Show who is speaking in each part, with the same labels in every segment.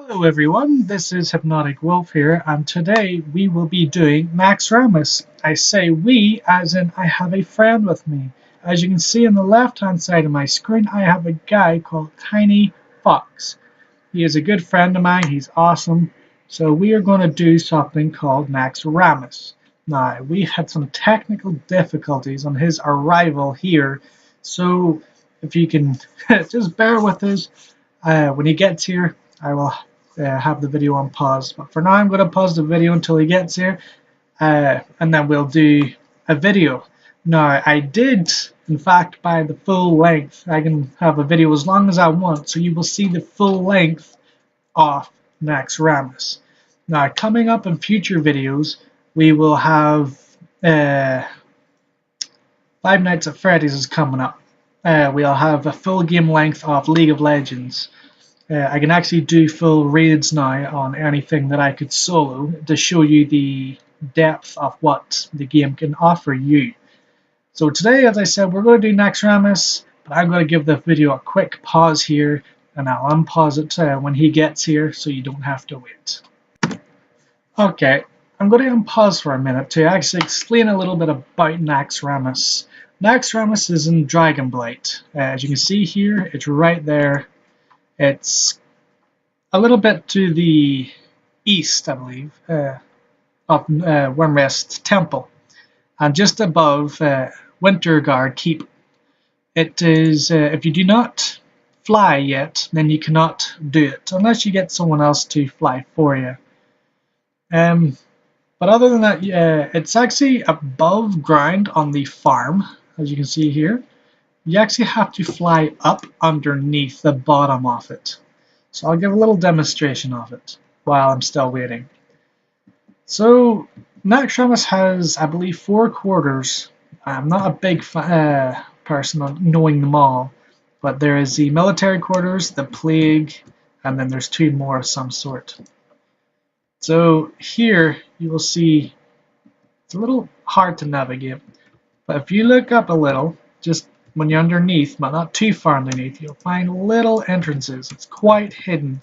Speaker 1: Hello everyone, this is Hypnotic Wolf here, and today we will be doing Naxxramas. I say we as in I have a friend with me. As you can see on the left hand side of my screen, I have a guy called Tiny Fox. He is a good friend of mine, he's awesome. So we are going to do something called Naxxramas. Now, we had some technical difficulties on his arrival here, so if you can just bear with us. When he gets here, I will have the video on pause. But for now, I'm going to pause the video until he gets here, and then we'll do a video. Now, I did, in fact, buy the full length. I can have a video as long as I want, so you will see the full length of Naxxramas. Now, coming up in future videos, we will have Five Nights at Freddy's is coming up. We'll have a full game length of League of Legends. I can actually do full raids now on anything that I could solo to show you the depth of what the game can offer you. So today, as I said, we're going to do Naxxramas, but I'm going to give the video a quick pause here, and I'll unpause it when he gets here so you don't have to wait. Okay, I'm going to unpause for a minute to actually explain a little bit about Naxxramas. Naxxramas is in Dragonblight. As you can see here, it's right there. It's a little bit to the east, I believe, of Wyrmrest Temple, and just above Winterguard Keep. It is, if you do not fly yet, then you cannot do it, unless you get someone else to fly for you. But other than that, it's actually above ground on the farm, as you can see here. You actually have to fly up underneath the bottom of it. So I'll give a little demonstration of it while I'm still waiting. So Naxxramas has, I believe, 4 quarters. I'm not a big person on knowing them all, but there is the military quarters, the plague, and then there's 2 more of some sort. So here you will see it's a little hard to navigate, but if you look up a little, just when you're underneath, but not too far underneath, you'll find little entrances. It's quite hidden,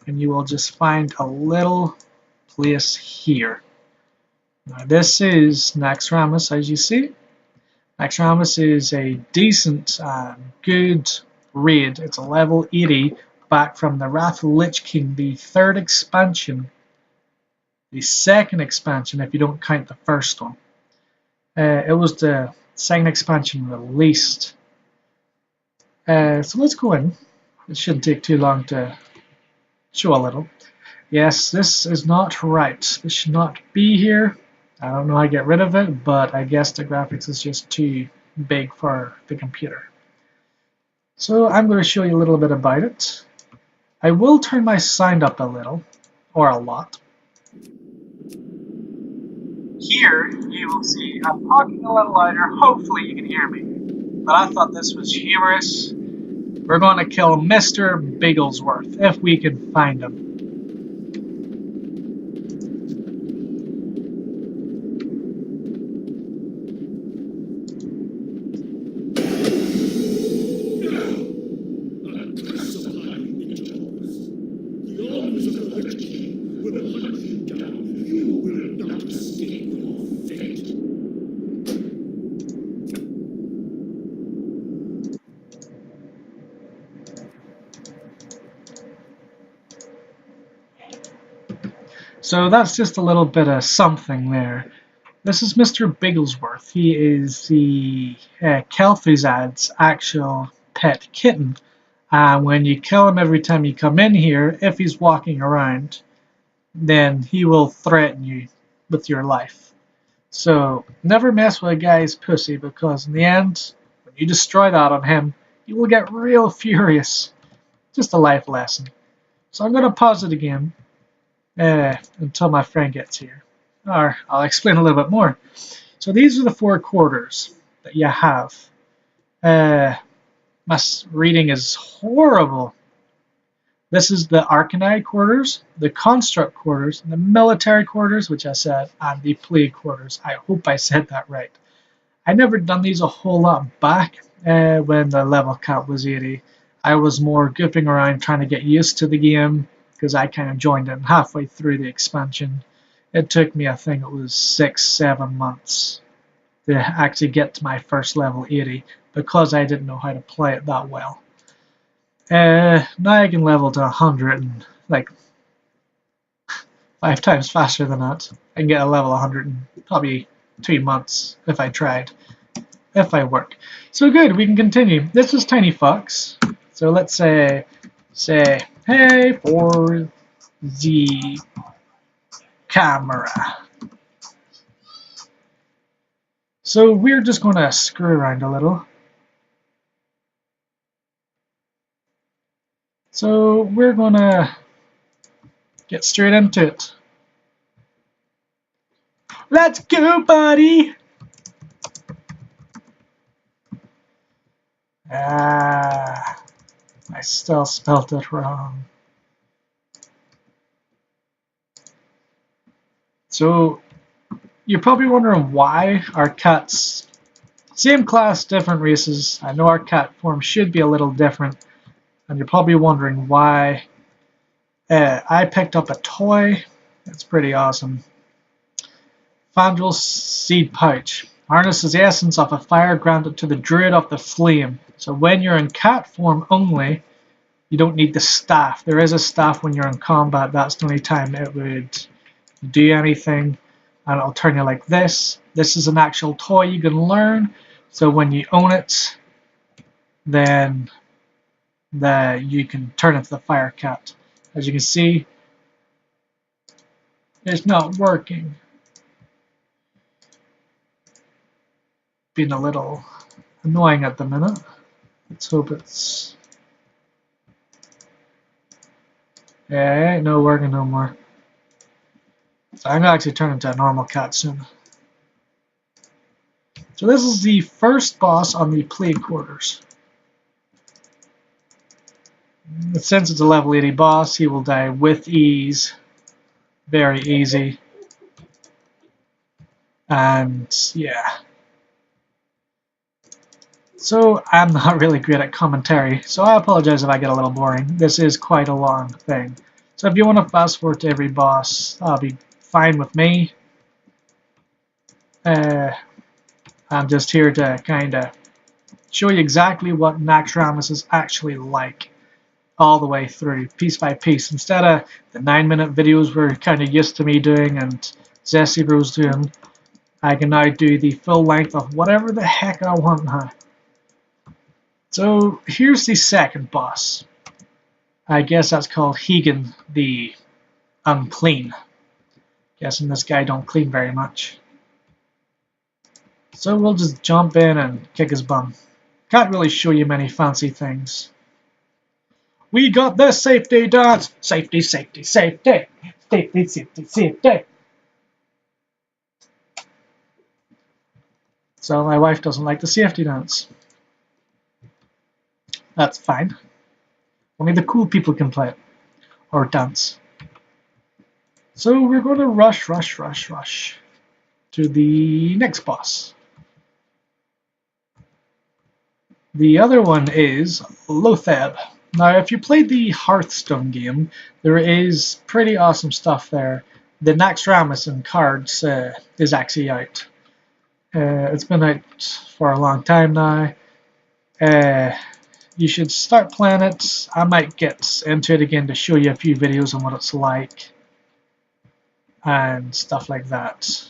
Speaker 1: and you will just find a little place here. Now this is Naxxramas, as you see. Naxxramas is a decent, good raid. It's a level 80 back from the Wrath of the Lich King, the 3rd expansion. The 2nd expansion, if you don't count the first one. It was the 2nd expansion released. So let's go in. It shouldn't take too long to show a little. Yes, this is not right. This should not be here. I don't know how to get rid of it, but I guess the graphics is just too big for the computer. So I'm going to show you a little bit about it. I will turn my sound up a little, or a lot. Here you will see I'm talking a little louder. Hopefully you can hear me. But I thought this was humorous. We're going to kill Mr. Bigglesworth if we can find him. So that's just a little bit of something there. This is Mr. Bigglesworth. He is the Kel'Thuzad's actual pet kitten. When you kill him every time you come in here, if he's walking around, then he will threaten you with your life. So never mess with a guy's pussy, because in the end, when you destroy that on him, he will get real furious. Just a life lesson. So I'm going to pause it again. Until my friend gets here. Or I'll explain a little bit more. So these are the 4 quarters that you have. My reading is horrible. This is the Arcanine quarters, the Construct quarters, the Military quarters, which I said, and the Plague quarters. I hope I said that right. I never done these a whole lot back when the level cap was 80. I was more goofing around trying to get used to the game, because I kind of joined in halfway through the expansion. It took me, I think it was 6-7 months to actually get to my first level 80 because I didn't know how to play it that well. Now I can level to 100 and like 5 times faster than that. I can get a level 100 in probably 2 months if I tried, if I work. So good, we can continue. This is Tiny Fox. So let's say hey for the camera. So we're just going to screw around a little. So we're going to get straight into it. Let's go, buddy! I still spelled it wrong. So you're probably wondering why our cats, same class, different races. I know our cat form should be a little different, and you're probably wondering why. I picked up a toy. It's pretty awesome. Fandral seed pouch. Harnesses the essence of a fire granted to the druid of the flame. So when you're in cat form only, you don't need the staff. There is a staff when you're in combat. That's the only time it would do anything. And it'll turn you like this. This is an actual toy you can learn. So when you own it, then you can turn into the fire cat. As you can see, it's not working. Being a little annoying at the minute. Let's hope it's... Yeah, ain't no working no more. So I'm gonna actually turn into a normal cat soon. So this is the first boss on the Plague Quarters. Since it's a level 80 boss, he will die with ease. Very easy. And yeah. So I'm not really great at commentary, so I apologize if I get a little boring. This is quite a long thing. So if you want to fast forward to every boss, that'll be fine with me. I'm just here to kind of show you exactly what Naxxramas is actually like all the way through, piece by piece. Instead of the 9-minute videos we're kind of used to me doing and Zesty Bro's doing, I can now do the full length of whatever the heck I want now. So here's the second boss. I guess that's called Hegan the Unclean. Guessing this guy don't clean very much. So we'll just jump in and kick his bum. Can't really show you many fancy things. We got this safety dance! Safety, safety, safety! Safety, safety, safety! So my wife doesn't like the safety dance. That's fine. Only the cool people can play it. Or dance. So we're going to rush to the next boss. The other one is Lotheb. Now, if you played the Hearthstone game, there is pretty awesome stuff there. The Naxxramas in cards is actually out. It's been out for a long time now. You should start playing it. I might get into it again to show you a few videos on what it's like and stuff like that.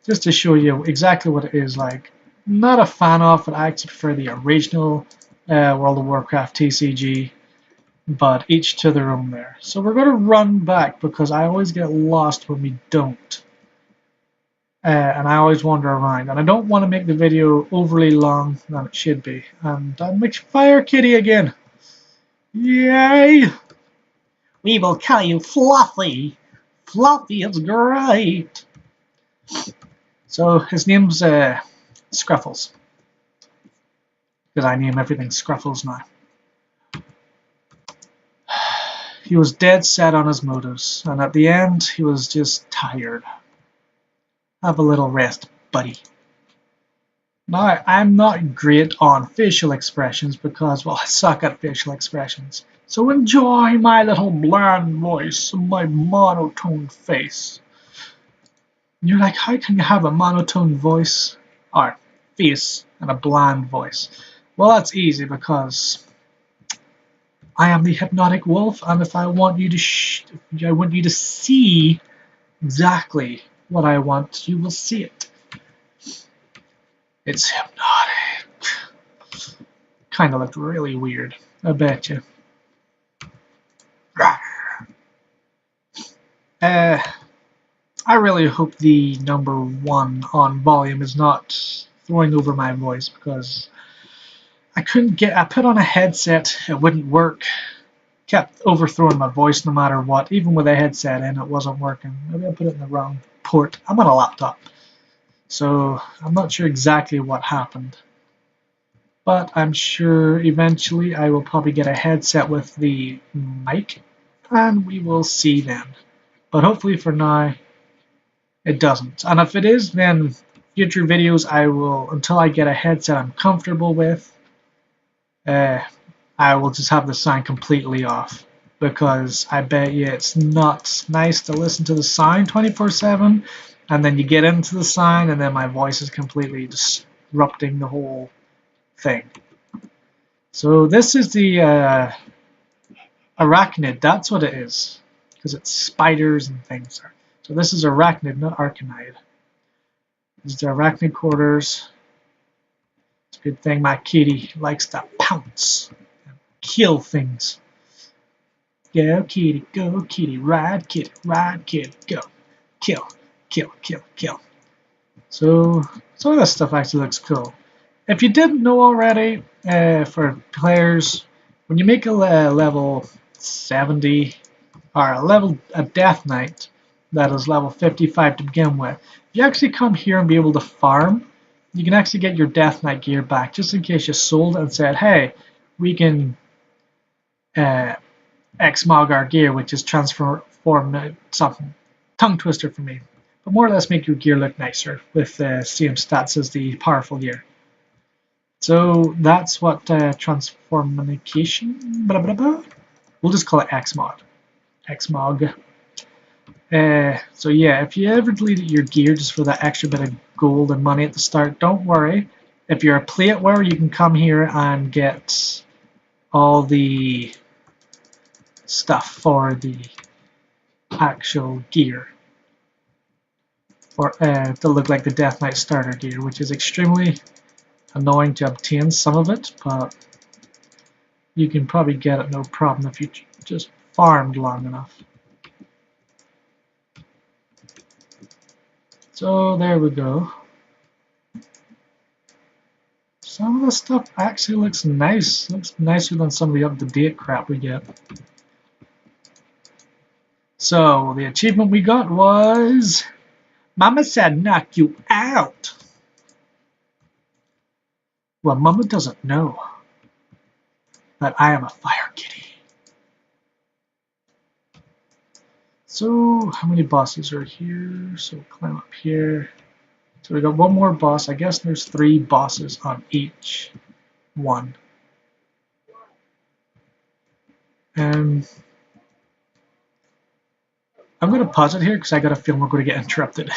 Speaker 1: Just to show you exactly what it is like. Not a fan of it. I actually prefer the original World of Warcraft TCG, but each to their own there. So we're going to run back because I always get lost when we don't. And I always wander around. And I don't want to make the video overly long than it should be. And I'm Fire Kitty again. Yay! We will call you Fluffy. Fluffy is great. So his name's Scruffles. Because I name everything Scruffles now. He was dead set on his motives. And at the end, he was just tired. Have a little rest, buddy. Now, I'm not great on facial expressions because, well, I suck at facial expressions. So enjoy my little bland voice and my monotone face. And you're like, how can you have a monotone voice or face and a bland voice? Well, that's easy because I am the Hypnotic Wolf, and if I want you to, I want you to see exactly what I want, you will see it. It's hypnotic. Kind of looked really weird, I bet you. I really hope the #1 on volume is not throwing over my voice, because I put on a headset, it wouldn't work. Kept overthrowing my voice no matter what. Even with a headset in, it wasn't working. Maybe I put it in the wrong port. I'm on a laptop, so I'm not sure exactly what happened. But I'm sure eventually I will probably get a headset with the mic, and we will see then. But hopefully for now, it doesn't. And if it is, then future videos I will, until I get a headset I'm comfortable with, I will just have the sound completely off, because I bet you it's not nice to listen to the sound 24/7, and then you get into the sound and then my voice is completely disrupting the whole thing. So this is the arachnid, that's what it is, because it's spiders and things. So this is arachnid, not arcanide. This is the arachnid quarters. It's a good thing my kitty likes to pounce and kill things. Go kitty, ride kitty, go. Kill, kill, kill, kill. So some of this stuff actually looks cool. If you didn't know already, for players, when you make a level 70, or a Death Knight that is level 55 to begin with, if you actually come here and be able to farm, you can actually get your Death Knight gear back, just in case you sold it and said, hey, we can Xmog our gear, which is transform something. Tongue twister for me. But more or less make your gear look nicer with the same stats as the powerful gear. So that's what transformation. Blah, blah, blah. We'll just call it Xmog. Xmog. So yeah, if you ever deleted your gear just for that extra bit of gold and money at the start, don't worry. If you're a plate wearer, you can come here and get all the stuff for the actual gear, or to look like the Death Knight starter gear, which is extremely annoying to obtain some of it, but you can probably get it no problem if you just farmed long enough. So there we go. Some of the stuff actually looks nice. Looks nicer than some of the up-to-date crap we get. So the achievement we got was Mama said knock you out. Well, Mama doesn't know that I am a fire kitty. So how many bosses are here? So we'll climb up here. So we got one more boss. I guess there's 3 bosses on each one. And I'm going to pause it here because I got a feeling we're going to get interrupted.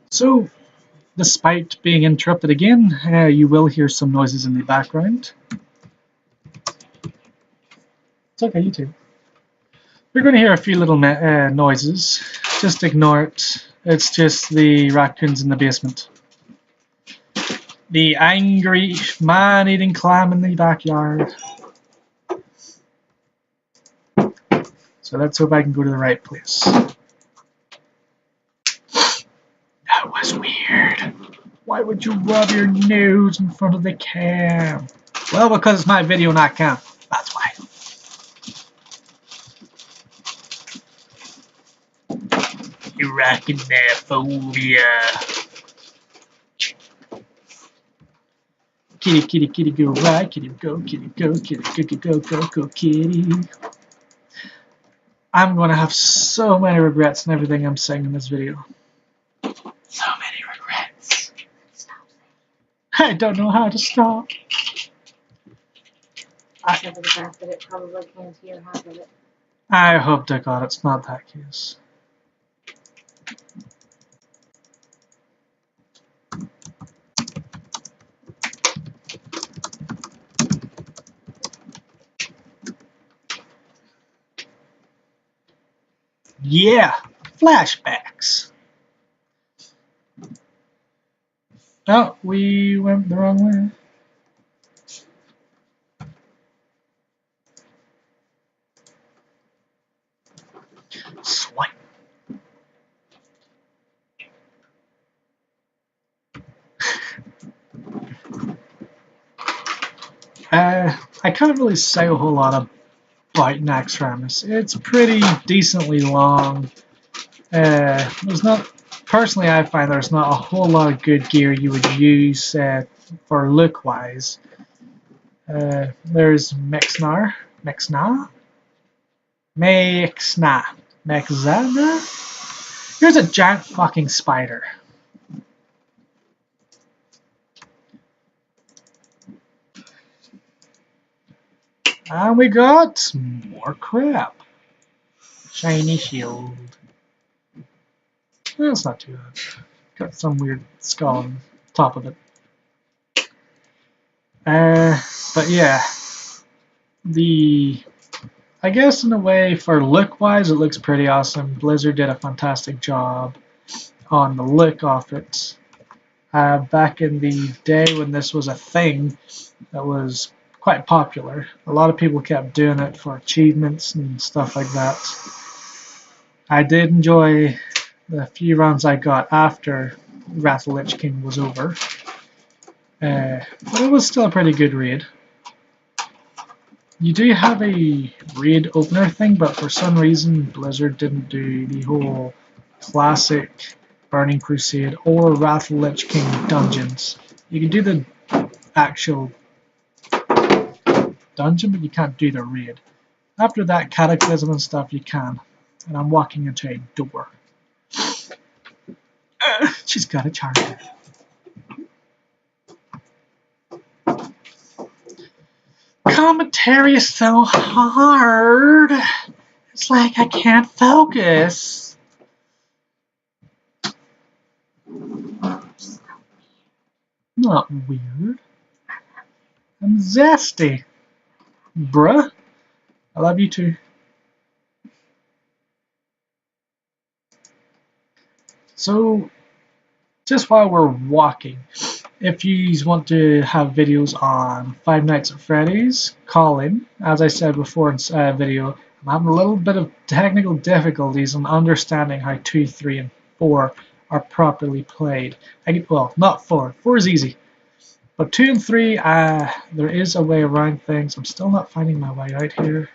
Speaker 1: So, despite being interrupted again, you will hear some noises in the background. It's okay, you too. We're going to hear a few little noises. Just ignore it. It's just the raccoons in the basement. The angry man-eating clam in the backyard. So let's hope I can go to the right place. That was weird. Why would you rub your nose in front of the cam? Well, because it's my video, not cam. That's why. Arachnophobia. Kitty, kitty, kitty, go right. Kitty, go, kitty, go, kitty, go, go, go, go, kitty. I'm going to have so many regrets in everything I'm saying in this video. So many regrets. I don't know how to stop.
Speaker 2: Except for the fact that it probably came to your half of it.
Speaker 1: I hope to God it's not that case. Yeah, flashbacks. Oh, we went the wrong way. Swipe. I can't really say a whole lot about Naxxramas. It's pretty decently long. There's not, personally, I find there's not a whole lot of good gear you would use for look-wise. There's Mexxna, Mexxna. Here's a giant fucking spider. And we got more crap. Shiny shield. That's not too bad. Got some weird skull on top of it. But yeah, I guess in a way for look-wise, it looks pretty awesome. Blizzard did a fantastic job on the look of it. Back in the day when this was a thing that was quite popular, a lot of people kept doing it for achievements and stuff like that. I did enjoy the few runs I got after Wrath of the Lich King was over. But it was still a pretty good raid. You do have a raid opener thing, but for some reason Blizzard didn't do the whole classic Burning Crusade or Wrath of the Lich King dungeons. You can do the actual dungeon, but you can't do the raid. After that, Cataclysm and stuff, you can. And I'm walking into a door. She's got a charger. Commentary is so hard. It's like I can't focus. Not weird. I'm zesty. Bruh. I love you too. So, just while we're walking, if you want to have videos on Five Nights at Freddy's, call in. As I said before in video, I'm having a little bit of technical difficulties in understanding how 2, 3, and 4 are properly played. Well, not 4. 4 is easy. But 2 and 3, there is a way around things. I'm still not finding my way out here.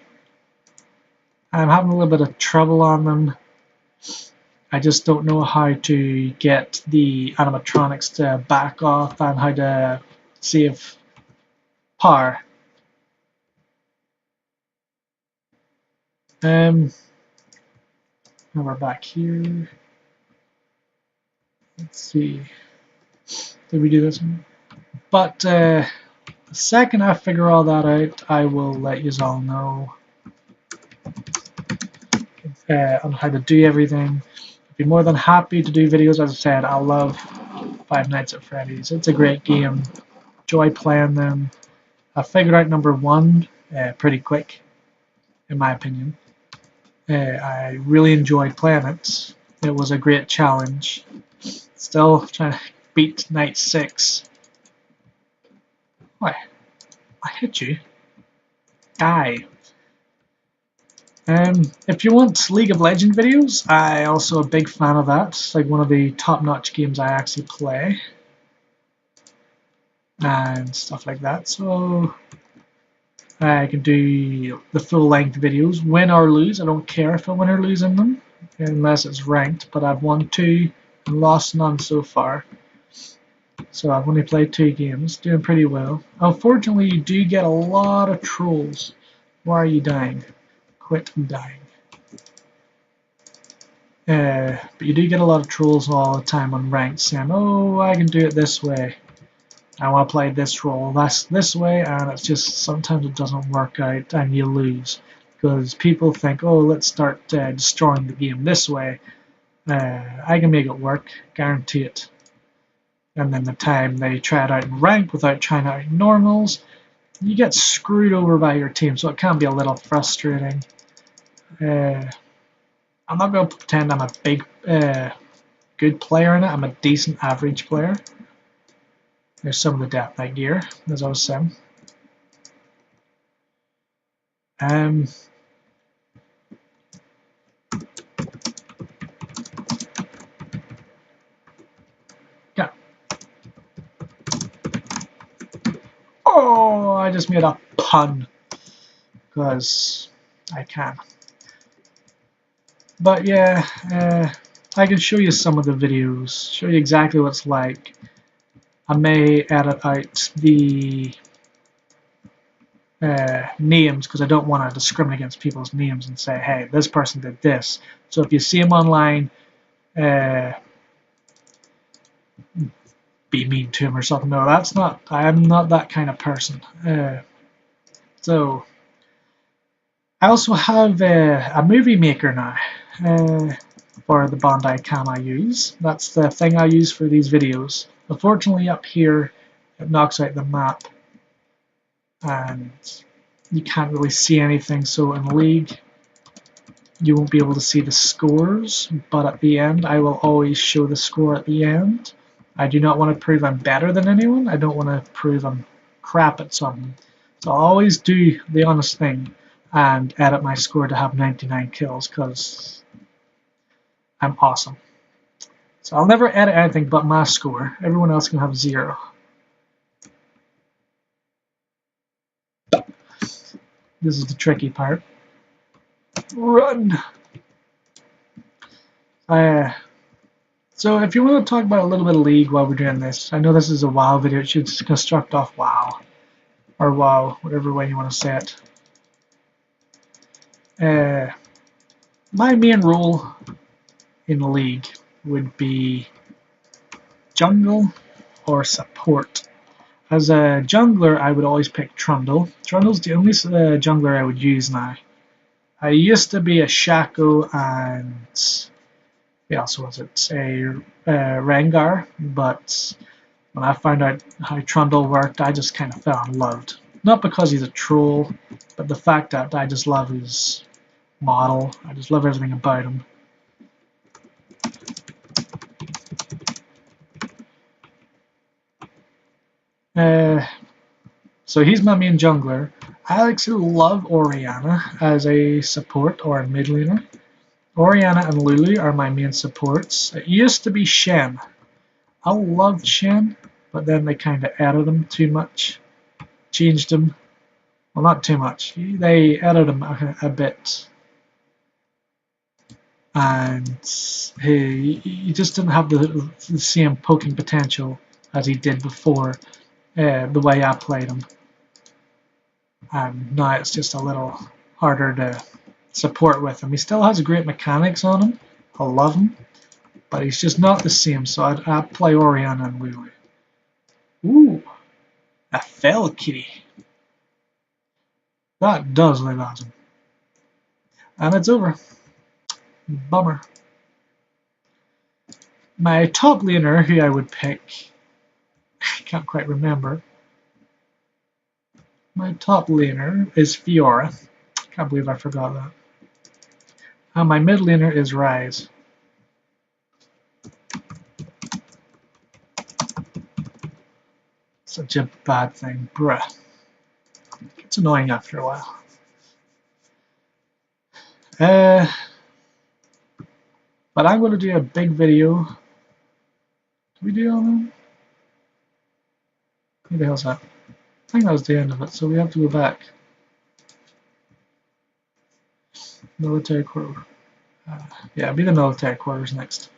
Speaker 1: I'm having a little bit of trouble on them. I just don't know how to get the animatronics to back off and how to save power. Now we're back here. Let's see. Did we do this one? But the second I figure all that out, I will let you all know on how to do everything. I'd be more than happy to do videos. As I said, I love Five Nights at Freddy's. It's a great game. Enjoy playing them. I figured out number 1 pretty quick, in my opinion. I really enjoyed playing it. It was a great challenge. Still trying to beat Night 6. Why? I hit you. Die. If you want League of Legends videos, I'm also a big fan of that. It's like one of the top-notch games I actually play. And stuff like that. So I can do the full-length videos. Win or lose, I don't care if I win or lose in them. Unless it's ranked. But I've won 2 and lost none so far. So I've only played 2 games. Doing pretty well. Unfortunately, you do get a lot of trolls. Why are you dying? Quit dying. But you do get a lot of trolls all the time on ranked saying, oh, I can do it this way. I want to play this role this way, and it's just sometimes it doesn't work out and you lose. Because people think, oh, let's start destroying the game this way. I can make it work, guarantee it. And then the time they try it out in rank without trying it out in normals, you get screwed over by your team, so it can be a little frustrating. I'm not going to pretend I'm a big, good player in it. I'm a decent average player. There's some of the Death Knight gear, as I was saying. Yeah. Oh, I just made a pun because I can. But yeah, I can show you some of the videos, show you exactly what it's like. I may edit out the names because I don't want to discriminate against people's names and say, hey, this person did this. So if you see them online, be mean to him or something. No, that's not. I'm not that kind of person. So I also have a movie maker now for the Bondi cam I use. That's the thing I use for these videos. Unfortunately, up here it knocks out the map, and you can't really see anything. So in League, you won't be able to see the scores, but at the end, I will always show the score at the end. I do not want to prove I'm better than anyone. I don't want to prove I'm crap at something. So I'll always do the honest thing and edit my score to have 99 kills because I'm awesome. So I'll never edit anything but my score. Everyone else can have 0. This is the tricky part. Run! So if you want to talk about a little bit of League while we're doing this, I know this is a WoW video, it should construct off WoW. Or WoW, whatever way you want to say it. My main role in League would be jungle or support. As a jungler, I would always pick Trundle. Trundle's the only jungler I would use now. I used to be a Shaco and yeah, so was it a Rengar, but when I found out how Trundle worked, I just kind of fell in love. Not because he's a troll, but the fact that I just love his model. I just love everything about him. So he's my main jungler. I actually love Orianna as a support or a mid laner. Orianna and Lulu are my main supports. It used to be Shen. I loved Shen, but then they kind of added him too much. Changed him. Well, not too much. They added him a bit. And he just didn't have the same poking potential as he did before, the way I played him. And now it's just a little harder to support with him. He still has great mechanics on him. I love him. But he's just not the same, so I'd play Orianna and Lulu. Ooh, a fell kitty. That does look awesome. And it's over. Bummer. My top laner, who I would pick, I can't quite remember. My top laner is Fiora. Can't believe I forgot that. And my mid laner is Ryze. Such a bad thing, bruh. It's annoying after a while. But I'm going to do a big video. Did we do all that? Who the hell's that? I think that was the end of it, so we have to go back. Military quarter. Yeah, it'll be the military quarters next.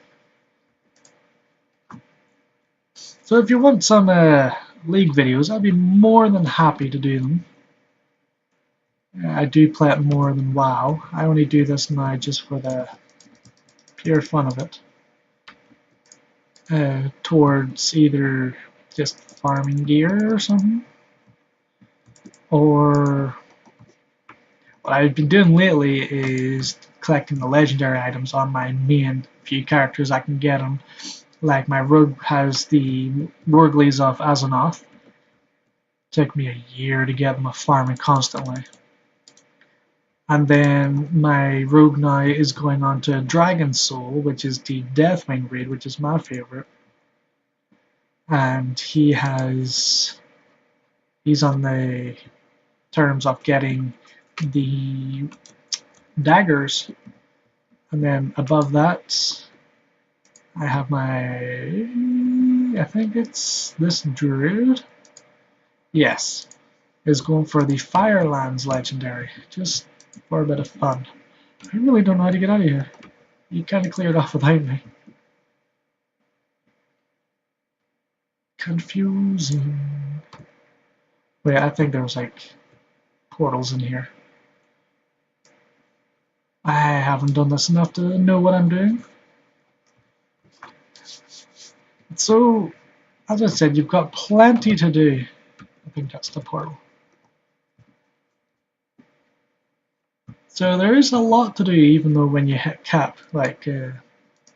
Speaker 1: So if you want some League videos, I'd be more than happy to do them. I do play it more than WoW. I only do this now just for the pure fun of it. Towards either just farming gear or something. Or what I've been doing lately is collecting the legendary items on my main few characters. I can get them. Like my rogue has the Warglies of Azonoth. Took me a year to get them, of farming constantly. And then my rogue now is going on to Dragon Soul, which is the Deathwing raid, which is my favorite. And he's on the terms of getting the daggers. And then above that, I have I think it's this druid. Yes, is going for the Firelands legendary, just for a bit of fun. I really don't know how to get out of here. You kind of cleared off without me. Confusing. Wait, I think there was like portals in here. I haven't done this enough to know what I'm doing. So, as I said, you've got plenty to do. I think that's the portal. So there is a lot to do, even though when you hit cap, like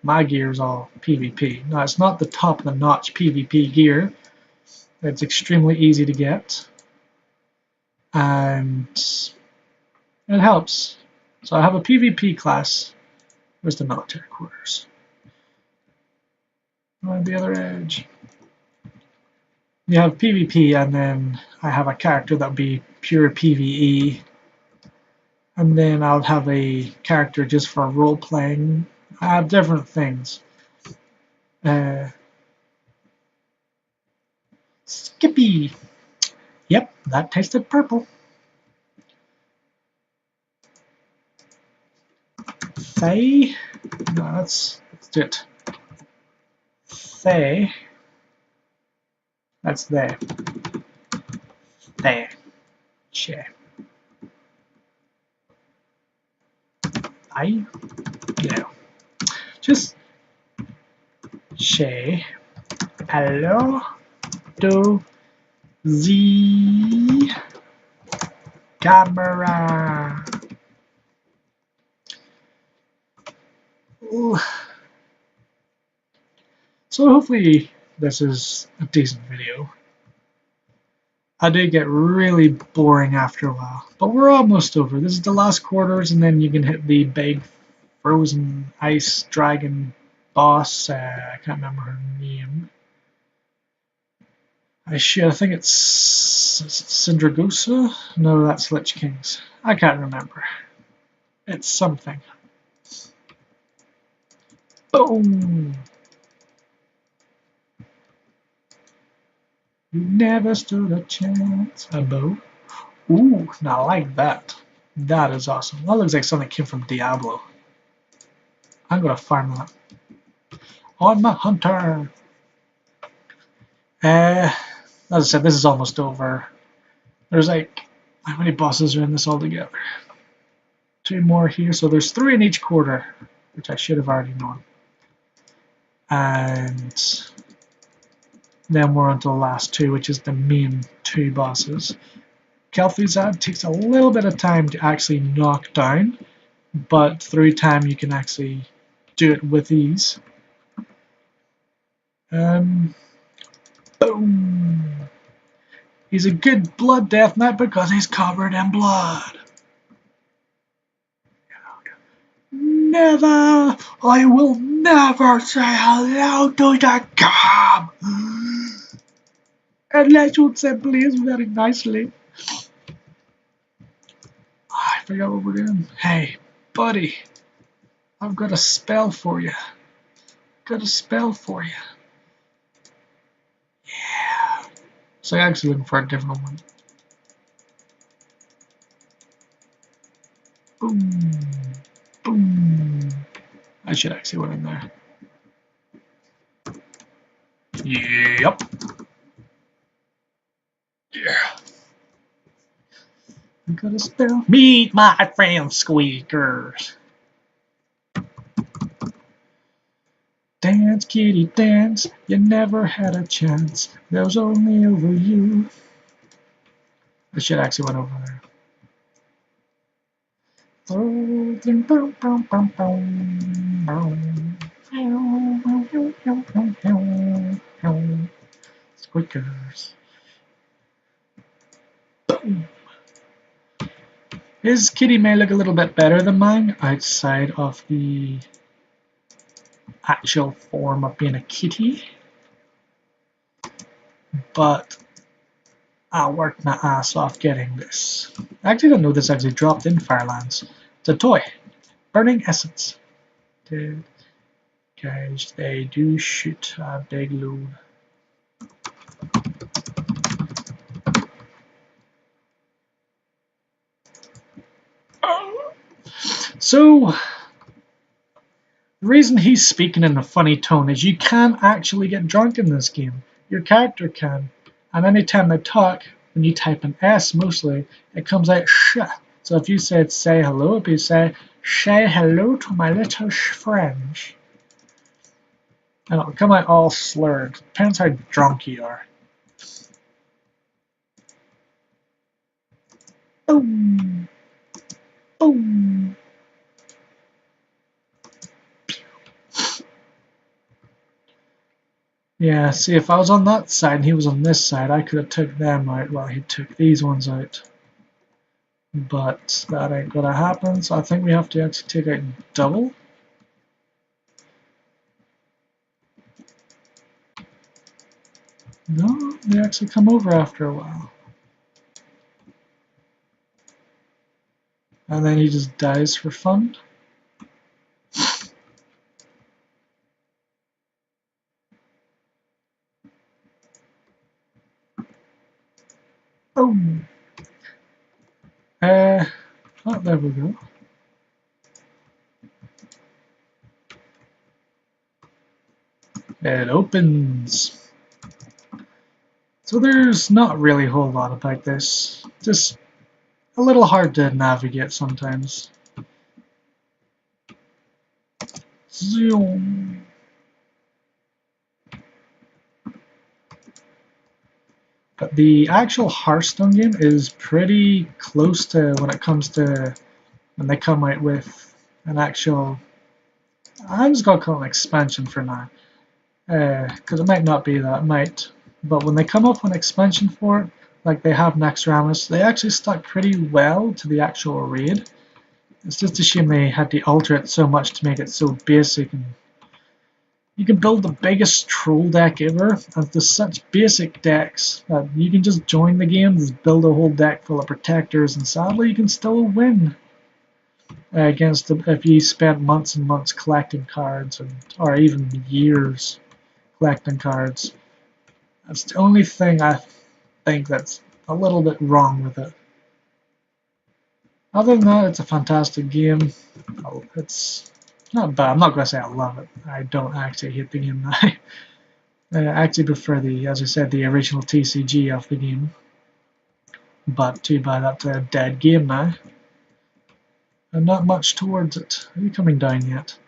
Speaker 1: my gear is all PvP. Now, it's not the top-of-the-notch PvP gear. It's extremely easy to get. And it helps. So I have a PvP class. Where's the military quarters? On the other edge. You have PvP, and then I have a character that would be pure PvE. And then I'll have a character just for role-playing. I have different things. Skippy! Yep, that tasted purple. Faye? No, let's do it. Faye. That's there. There. Share. No. Just share. Hello to the camera. Ooh. So hopefully this is a decent video. I did get really boring after a while, but we're almost over. This is the last quarters, and then you can hit the big frozen ice dragon boss. I can't remember her name. I think it's Syndragosa? No, that's Lich King's. I can't remember. It's something. Boom! You never stood a chance. A bow. Ooh, now I like that. That is awesome. That looks like something that came from Diablo. I'm gonna farm that. On my hunter! As I said, this is almost over. There's like, how many bosses are in this altogether? 2 more here, so there's 3 in each quarter, which I should have already known. And then we're on to the last 2, which is the main 2 bosses. Kel'Thuzad takes a little bit of time to actually knock down, but through time you can actually do it with ease. Boom! He's a good blood death knight because he's covered in blood. Never! I will never say hello to the cub! Unless you say please very nicely. I forgot what we're doing. Hey, buddy. I've got a spell for you. Got a spell for you. Yeah. So I'm actually looking for a different one. Boom. Boom. I should actually went in there. Yep. Yeah. I got a spell. Meet my friend Squeakers. Dance, kitty, dance. You never had a chance. There was only over you. The shit actually went over there. Squeakers. His kitty may look a little bit better than mine outside of the actual form of being a kitty, but I'll work my ass off getting this. I actually don't know this actually dropped in Firelands. It's a toy. Burning Essence. Guys, they do shoot a big load. So, the reason he's speaking in a funny tone is you can actually get drunk in this game. Your character can. And anytime they talk, when you type an S mostly, it comes out sh. So if you said say hello, it'd be say hello to my little friend. And it'll come out all slurred. Depends how drunk you are. Boom. Boom. Yeah, see, if I was on that side and he was on this side, I could have took them out while he took these ones out. But that ain't gonna happen, so I think we have to actually take out double. No, they actually come over after a while. And then he just dies for fun. Boom! Oh, there we go. It opens. So there's not really a whole lot about this. Just a little hard to navigate sometimes. Zoom. But the actual Hearthstone game is pretty close to when it comes to when they come out with an actual. I'm just gonna call it an expansion for now, because it might not be that, it might. But when they come up with an expansion for it, like they have Naxxramas, they actually stuck pretty well to the actual raid. It's just a shame they had to alter it so much to make it so basic. And you can build the biggest troll deck ever, and there's such basic decks that you can just join the game, just build a whole deck full of protectors, and sadly you can still win against them if you spent months and months collecting cards, or even years collecting cards. That's the only thing I think that's a little bit wrong with it. Other than that, it's a fantastic game. It's not bad. I'm not going to say I love it. I don't actually hate the game now. I actually prefer as I said, the original TCG of the game. But too bad that's a dead game now. And not much towards it. Are you coming down yet?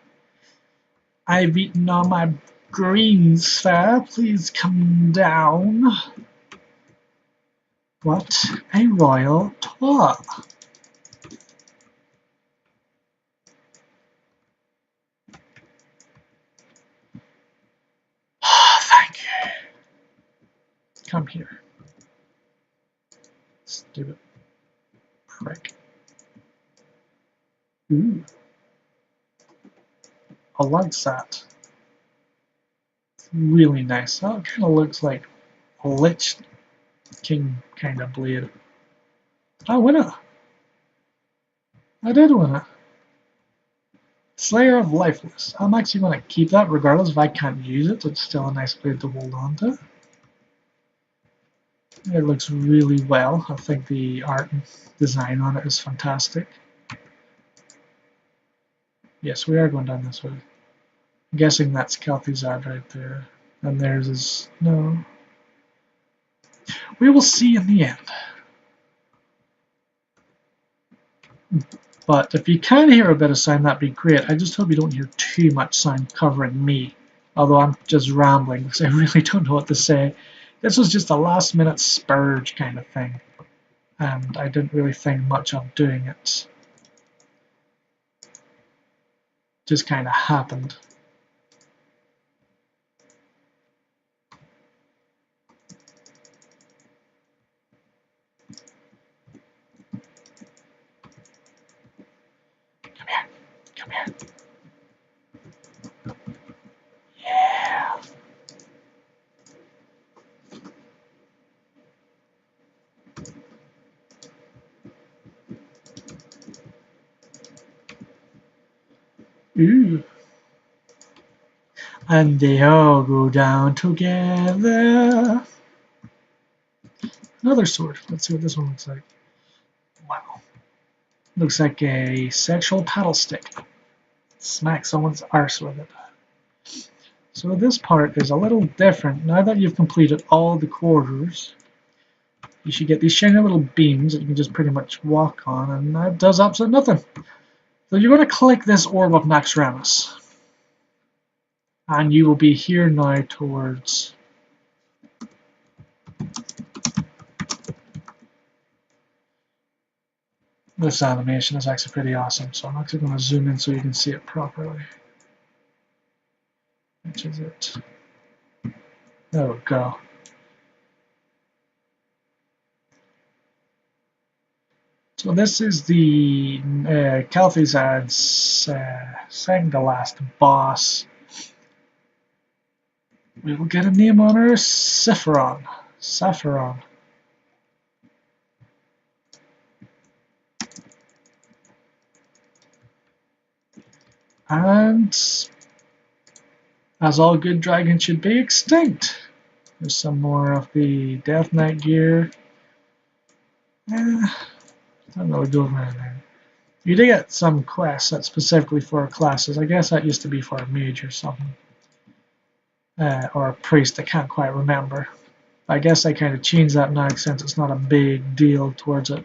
Speaker 1: I've eaten all my greens, sir. Please come down. What a royal twat. Thank you. Come here. Stupid prick. Ooh. I like that. It's really nice. That kind of looks like a Lich King kind of blade. I win it. I did win it. Slayer of Lifeless. I'm actually going to keep that regardless if I can't use it. It's still a nice blade to hold on to. It looks really well. I think the art and design on it is fantastic. Yes, we are going down this way. I'm guessing that's Kel'Thuzad right there. And theirs is... no. We will see in the end. But if you can hear a bit of sound, that'd be great. I just hope you don't hear too much sound covering me. Although I'm just rambling because I really don't know what to say. This was just a last minute spurge kind of thing, and I didn't really think much of doing it. Just kind of happened. Come here. Come here. Yeah. Ooh. And they all go down together. Another sword. Let's see what this one looks like. Wow. Looks like a sexual paddle stick. Smack someone's arse with it. So this part is a little different. Now that you've completed all the quarters, you should get these shiny little beams that you can just pretty much walk on, and that does absolutely nothing. So you're going to click this orb of Naxxramas, and you will be here now towards this animation. Is actually pretty awesome, so I'm actually going to zoom in so you can see it properly. Which is it? There we go. So this is the Kalthuzad's second to last boss. We will get a name on her, Saffron. And as all good dragons should be, extinct. There's some more of the Death Knight gear. Don't really go over anything. You do get some quests that's specifically for classes. I guess that used to be for a mage or something. Or a priest, I can't quite remember. I guess I kind of changed that now since it's not a big deal towards it.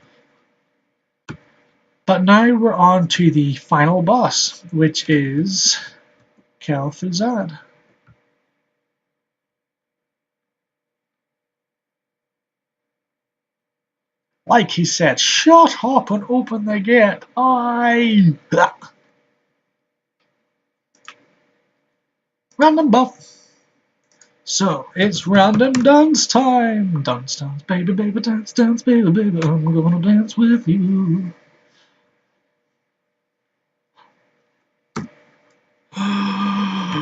Speaker 1: But now we're on to the final boss, which is Kalthuzad. Like he said, shut up and open the gate. Random buff. So, it's random dance time. Dance, dance, baby, baby, dance, dance, baby, baby. I'm gonna dance with you. I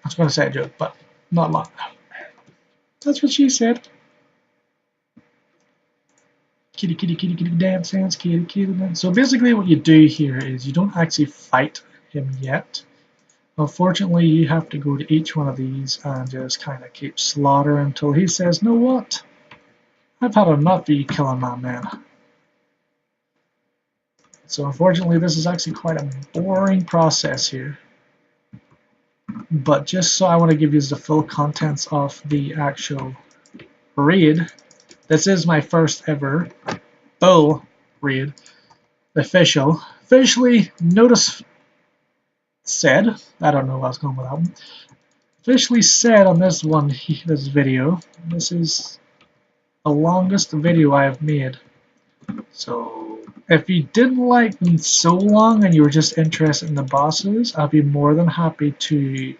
Speaker 1: was gonna say a joke, but not long. That's what she said. Kitty, kitty, kitty, kitty, dance, dance, kitty, kitty, dance. So basically what you do here is you don't actually fight him yet. Unfortunately, you have to go to each one of these and just kind of keep slaughter until he says, "Know what? I've had enough of you killing my men." So unfortunately, this is actually quite a boring process here. But just so I want to give you the full contents of the actual raid. This is my first ever full raid. Officially notice said, I don't know what's going with that one. Officially said on this one, this video, this is the longest video I have made. So if you didn't like them so long and you were just interested in the bosses, I'll be more than happy to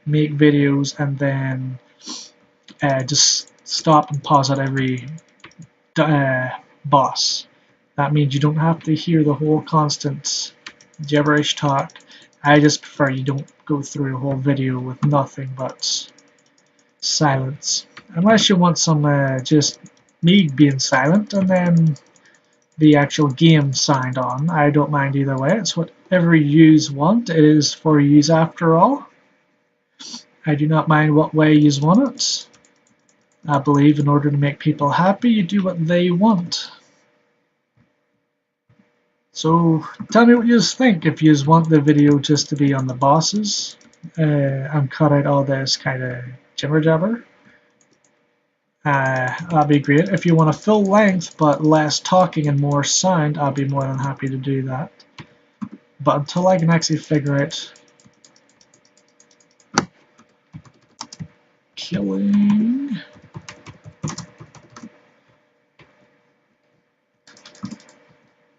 Speaker 1: make videos and then just stop and pause at every boss. That means you don't have to hear the whole constant gibberish talk. I just prefer you don't go through a whole video with nothing but silence. Unless you want some just me being silent and then the actual game signed on. I don't mind either way. It's whatever you want. It is for you after all. I do not mind what way you want it. I believe in order to make people happy, you do what they want. So tell me what you think. If you want the video just to be on the bosses and cut out all this kind of jibber jabber, that'd be great. If you want a full length but less talking and more sound, I'll be more than happy to do that. But until I can actually figure out killing.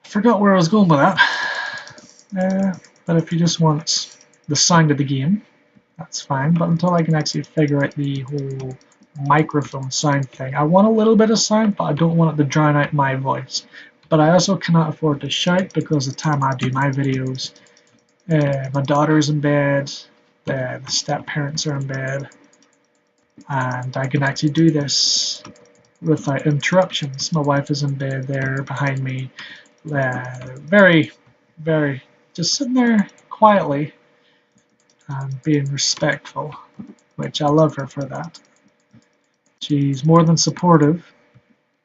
Speaker 1: Forgot where I was going with that. But if you just want the sound of the game, that's fine. But until I can actually figure out the whole microphone sound thing, I want a little bit of sound, but I don't want it to drown out my voice. But I also cannot afford to shout because the time I do my videos, my daughter's in bed, the step-parents are in bed, and I can actually do this without interruptions. My wife is in bed there behind me, very, very, just sitting there quietly and being respectful, which I love her for that. She's more than supportive.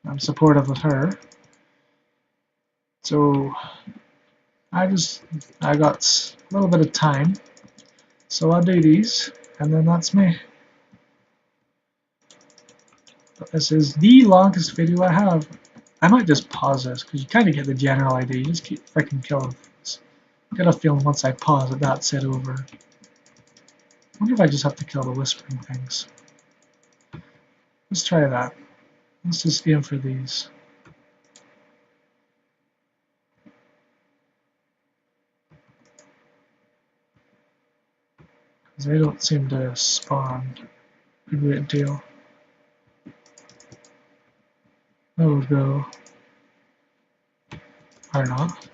Speaker 1: I'm supportive of her. So I got a little bit of time, so I'll do these, and then that's me. But this is the longest video I have. I might just pause this, because you kind of get the general idea. You just keep freaking killing things. I got a feeling once I pause it, that's it over. I wonder if I just have to kill the whispering things. Let's try that. Let's just aim for these. Because they don't seem to spawn a great deal. There we go. Or not.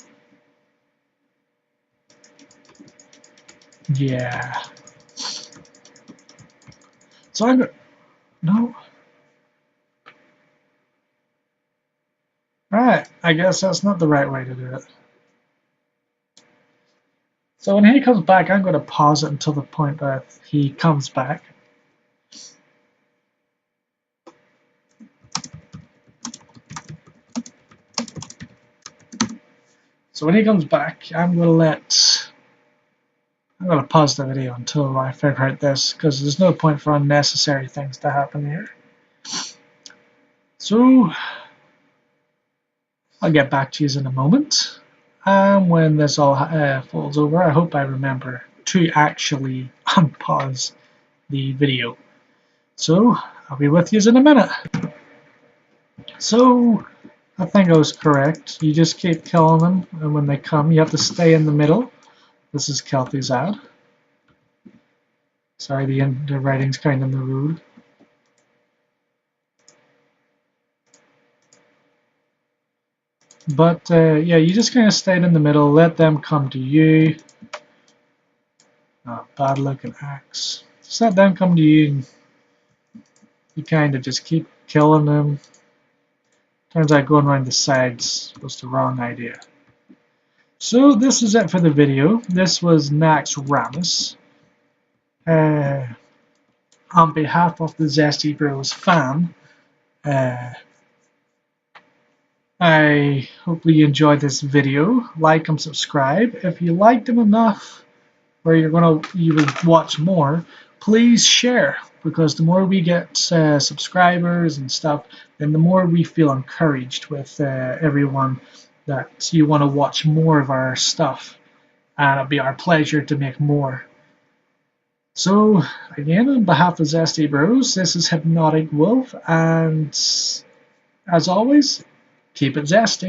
Speaker 1: Yeah. So I'm gonna... No. Right. I guess that's not the right way to do it. So when he comes back, I'm going to pause it until the point that he comes back. So when he comes back, I'm going to pause the video until I figure out this, because there's no point for unnecessary things to happen here. So I'll get back to you in a moment. And when this all falls over, I hope I remember to actually unpause the video. So I'll be with you in a minute. So I think I was correct. You just keep killing them, and when they come, you have to stay in the middle. This is Kelpie's ad. Sorry, the writing's kind of rude. But yeah, you just kind of stayed in the middle, let them come to you. Oh, bad looking axe. Just let them come to you, and you kind of just keep killing them. Turns out going around the sides was the wrong idea. So this is it for the video. This was Naxxramas. On behalf of the Zesty Bros fan, I hope you enjoyed this video. Like and subscribe. If you liked them enough, or you will watch more, please share, because the more we get subscribers and stuff, then the more we feel encouraged with everyone that you want to watch more of our stuff, and it'll be our pleasure to make more. So again, on behalf of Zesty Bros, this is Hypnotic Wo1f, and as always, keep it zesty.